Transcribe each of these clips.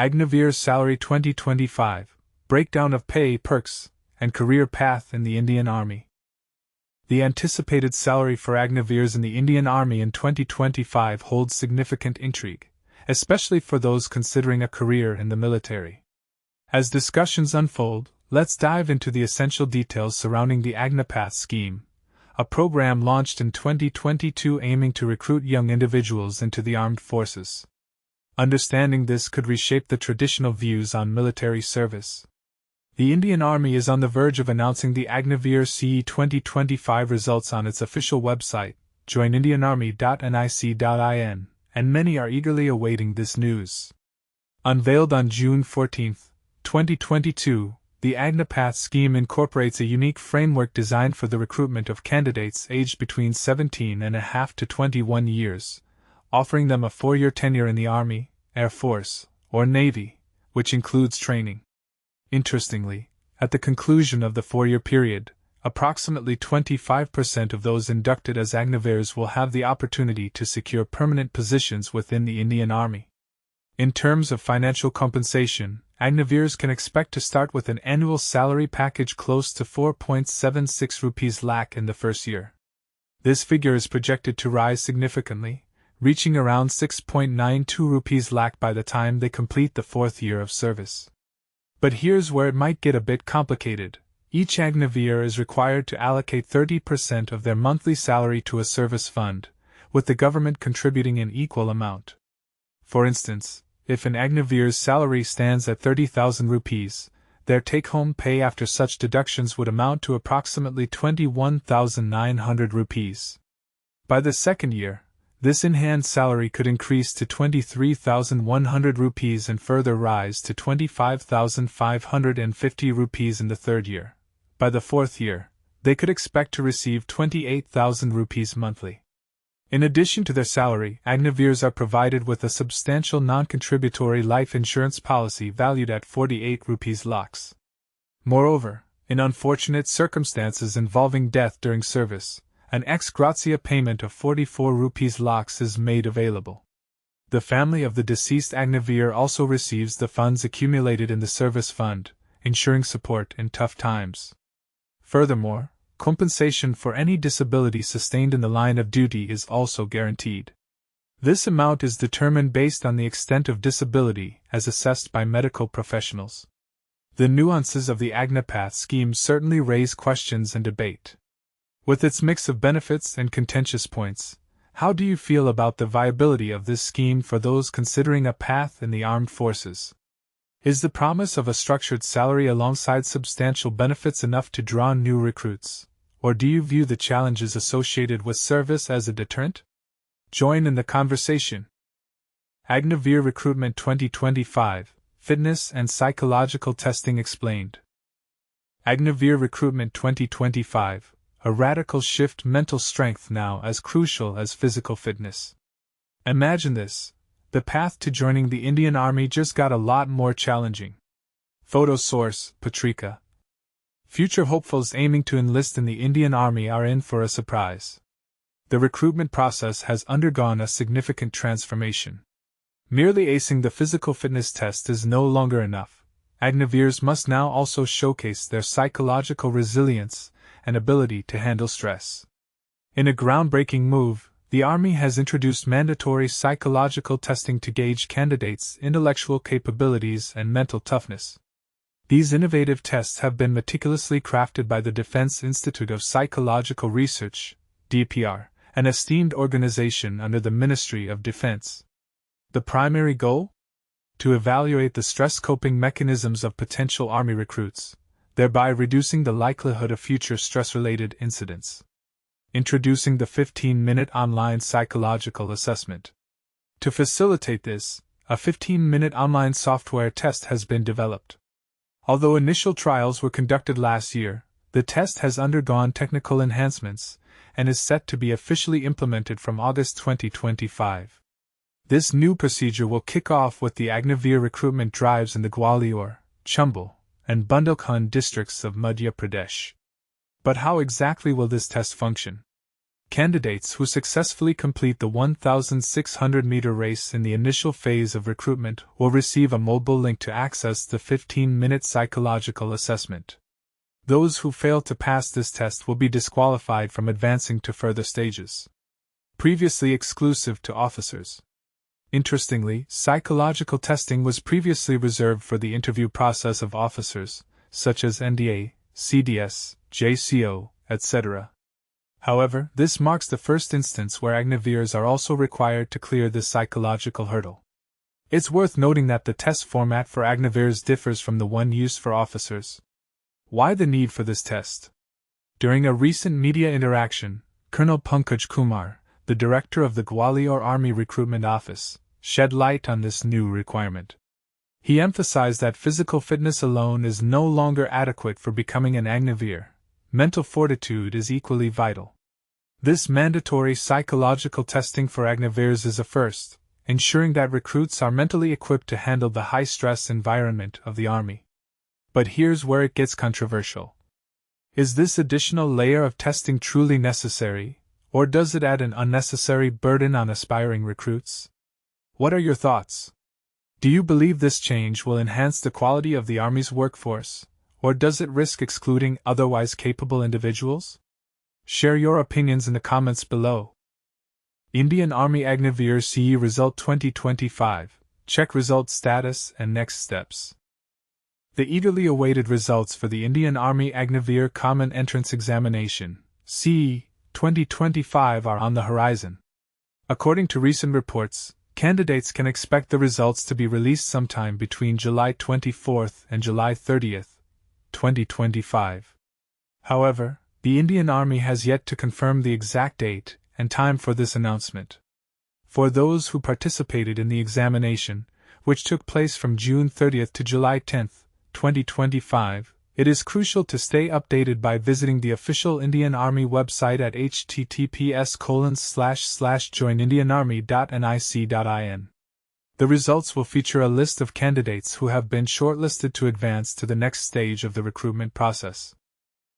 Agniveer Salary 2025, Breakdown of Pay, Perks, and Career Path in the Indian Army. The anticipated salary for Agniveers in the Indian Army in 2025 holds significant intrigue, especially for those considering a career in the military. As discussions unfold, let's dive into the essential details surrounding the Agnipath scheme, a program launched in 2022 aiming to recruit young individuals into the armed forces. Understanding this could reshape the traditional views on military service. The Indian Army is on the verge of announcing the Agniveer CE 2025 results on its official website, joinindianarmy.nic.in, and many are eagerly awaiting this news. Unveiled on June 14, 2022, the Agnipath scheme incorporates a unique framework designed for the recruitment of candidates aged between 17.5 to 21 years, offering them a 4-year tenure in the Army, Air Force, or Navy, which includes training. Interestingly, at the conclusion of the 4-year period, approximately 25% of those inducted as Agniveers will have the opportunity to secure permanent positions within the Indian Army. In terms of financial compensation, Agniveers can expect to start with an annual salary package close to 4.76 rupees lakh in the first year. This figure is projected to rise significantly, reaching around 6.92 rupees lakh by the time they complete the 4th year of service. But here's where it might get a bit complicated. Each Agniveer is required to allocate 30% of their monthly salary to a service fund, with the government contributing an equal amount. For instance, if an Agniveer's salary stands at 30,000 rupees, their take-home pay after such deductions would amount to approximately 21,900 rupees. By the 2nd year, this in-hand salary could increase to 23,100 rupees and further rise to 25,550 rupees in the 3rd year. By the 4th year, they could expect to receive 28,000 rupees monthly. In addition to their salary, Agniveers are provided with a substantial non-contributory life insurance policy valued at 48 rupees lakhs. Moreover, in unfortunate circumstances involving death during service, an Gratia payment of 44 rupees lakhs is made available. The family of the deceased Agniveer also receives the funds accumulated in the service fund, ensuring support in tough times. Furthermore, compensation for any disability sustained in the line of duty is also guaranteed. This amount is determined based on the extent of disability as assessed by medical professionals. The nuances of the Agnipath scheme certainly raise questions and debate. With its mix of benefits and contentious points, how do you feel about the viability of this scheme for those considering a path in the armed forces? Is the promise of a structured salary alongside substantial benefits enough to draw new recruits? Or do you view the challenges associated with service as a deterrent? Join in the conversation. Agniveer Recruitment 2025, Fitness and Psychological Testing Explained. Agniveer Recruitment 2025, a radical shift, mental strength now as crucial as physical fitness. Imagine this. The path to joining the Indian Army just got a lot more challenging. Photo source, Patrika. Future hopefuls aiming to enlist in the Indian Army are in for a surprise. The recruitment process has undergone a significant transformation. Merely acing the physical fitness test is no longer enough. Agniveers must now also showcase their psychological resilience and ability to handle stress. In a groundbreaking move, the Army has introduced mandatory psychological testing to gauge candidates' intellectual capabilities and mental toughness. These innovative tests have been meticulously crafted by the Defense Institute of Psychological Research, DPR, an esteemed organization under the Ministry of Defense. The primary goal? To evaluate the stress coping mechanisms of potential Army recruits, thereby reducing the likelihood of future stress-related incidents. Introducing the 15-minute online psychological assessment. To facilitate this, a 15-minute online software test has been developed. Although initial trials were conducted last year, the test has undergone technical enhancements and is set to be officially implemented from August 2025. This new procedure will kick off with the Agniveer recruitment drives in the Gwalior, Chambal, and Bundelkhand districts of Madhya Pradesh. But how exactly will this test function? Candidates who successfully complete the 1,600-meter race in the initial phase of recruitment will receive a mobile link to access the 15-minute psychological assessment. Those who fail to pass this test will be disqualified from advancing to further stages. Previously exclusive to officers. Interestingly, psychological testing was previously reserved for the interview process of officers, such as NDA, CDS, JCO, etc. However, this marks the first instance where Agniveers are also required to clear this psychological hurdle. It's worth noting that the test format for Agniveers differs from the one used for officers. Why the need for this test? During a recent media interaction, Colonel Pankaj Kumar, the director of the Gwalior Army Recruitment Office, shed light on this new requirement. He emphasized that physical fitness alone is no longer adequate for becoming an Agniveer. Mental fortitude is equally vital. This mandatory psychological testing for Agniveers is a first, ensuring that recruits are mentally equipped to handle the high-stress environment of the Army. But here's where it gets controversial. Is this additional layer of testing truly necessary, or does it add an unnecessary burden on aspiring recruits? What are your thoughts? Do you believe this change will enhance the quality of the Army's workforce, or does it risk excluding otherwise capable individuals? Share your opinions in the comments below. Indian Army Agniveer CE Result 2025. Check result status and next steps. The eagerly awaited results for the Indian Army Agniveer Common Entrance Examination, CE 2025 are on the horizon. According to recent reports, candidates can expect the results to be released sometime between July 24th and July 30th, 2025. However, the Indian Army has yet to confirm the exact date and time for this announcement. For those who participated in the examination, which took place from June 30th to July 10th, 2025, it is crucial to stay updated by visiting the official Indian Army website at https://joinindianarmy.nic.in. The results will feature a list of candidates who have been shortlisted to advance to the next stage of the recruitment process.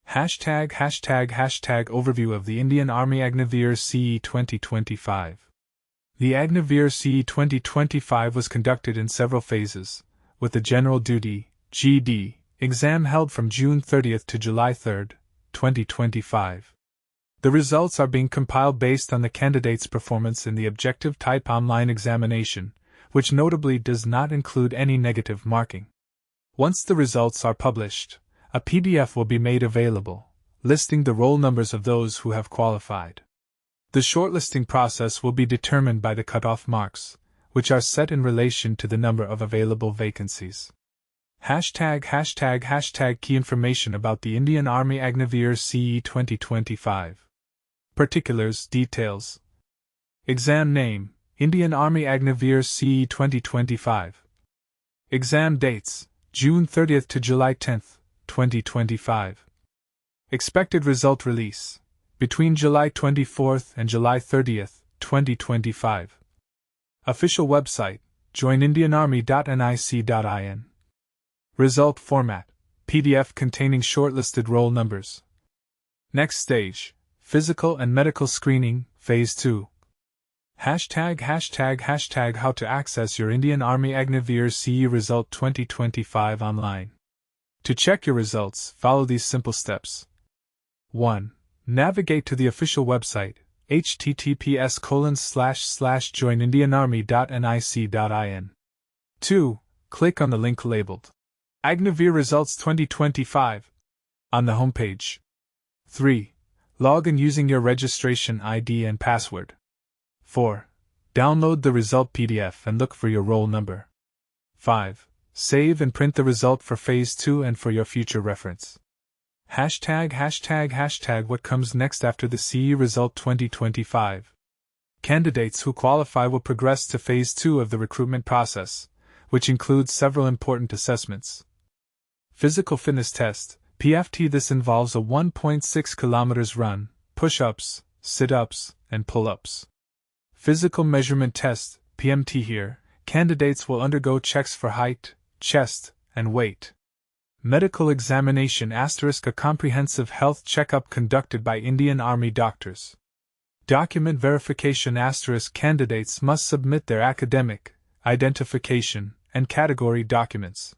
Overview of the Indian Army Agniveer CE 2025. The Agniveer CE 2025 was conducted in several phases, with the General Duty (GD) exam held from June 30th to July 3rd, 2025. The results are being compiled based on the candidate's performance in the objective type online examination, which notably does not include any negative marking. Once the results are published, a PDF will be made available, listing the roll numbers of those who have qualified. The shortlisting process will be determined by the cutoff marks, which are set in relation to the number of available vacancies. Key information about the Indian Army Agniveer CE 2025. Particulars, details. Exam name, Indian Army Agniveer CE 2025. Exam dates, June 30th to July 10th, 2025. Expected result release, between July 24th and July 30th, 2025. Official website, joinindianarmy.nic.in. Result format, PDF containing shortlisted roll numbers. Next stage, physical and medical screening, Phase 2. How to access your Indian Army Agniveer CE Result 2025 online. To check your results, follow these simple steps. 1. Navigate to the official website, https://joinindianarmy.nic.in. 2. Click on the link labeled Agniveer Results 2025 on the homepage. 3. Log in using your registration ID and password. 4. Download the result PDF and look for your roll number. 5. Save and print the result for Phase 2 and for your future reference. What comes next after the CE Result 2025? Candidates who qualify will progress to Phase 2 of the recruitment process, which includes several important assessments. Physical Fitness Test, PFT. This involves a 1.6 kilometers run, push-ups, sit-ups, and pull-ups. Physical Measurement Test, PMT. Here, candidates will undergo checks for height, chest, and weight. Medical Examination *, a comprehensive health checkup conducted by Indian Army doctors. Document verification * candidates must submit their academic, identification, and category documents.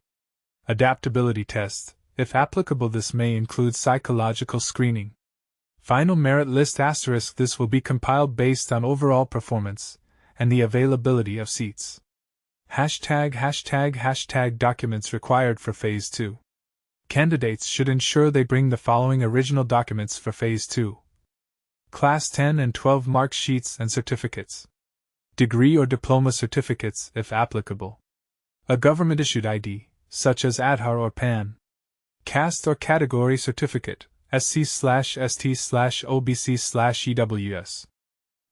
Adaptability test. If applicable, this may include psychological screening. Final merit list * this will be compiled based on overall performance and the availability of seats. ### documents required for Phase 2. Candidates should ensure they bring the following original documents for Phase 2. Class 10 and 12 mark sheets and certificates. Degree or diploma certificates, if applicable. A government-issued ID, such as Aadhaar or PAN. Caste or category certificate, SC/ST/OBC/EWS.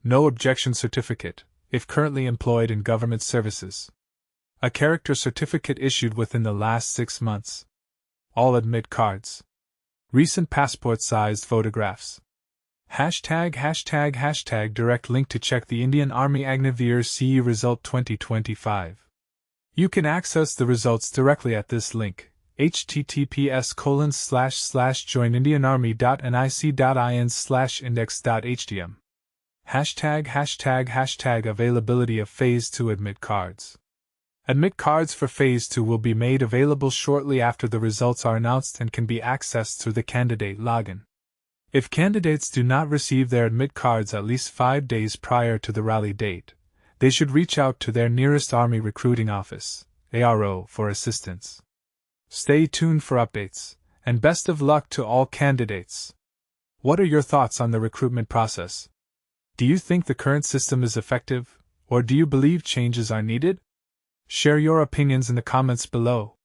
No objection certificate, if currently employed in government services. A character certificate issued within the last 6 months. All admit cards. Recent passport-sized photographs. ### direct link to check the Indian Army Agniveer CE Result 2025. You can access the results directly at this link, https://joinindianarmy.nic.in/index.htm. ### availability of Phase 2 admit cards. Admit cards for Phase 2 will be made available shortly after the results are announced and can be accessed through the candidate login. If candidates do not receive their admit cards at least 5 days prior to the rally date, they should reach out to their nearest Army Recruiting Office, ARO, for assistance. Stay tuned for updates, and best of luck to all candidates. What are your thoughts on the recruitment process? Do you think the current system is effective, or do you believe changes are needed? Share your opinions in the comments below.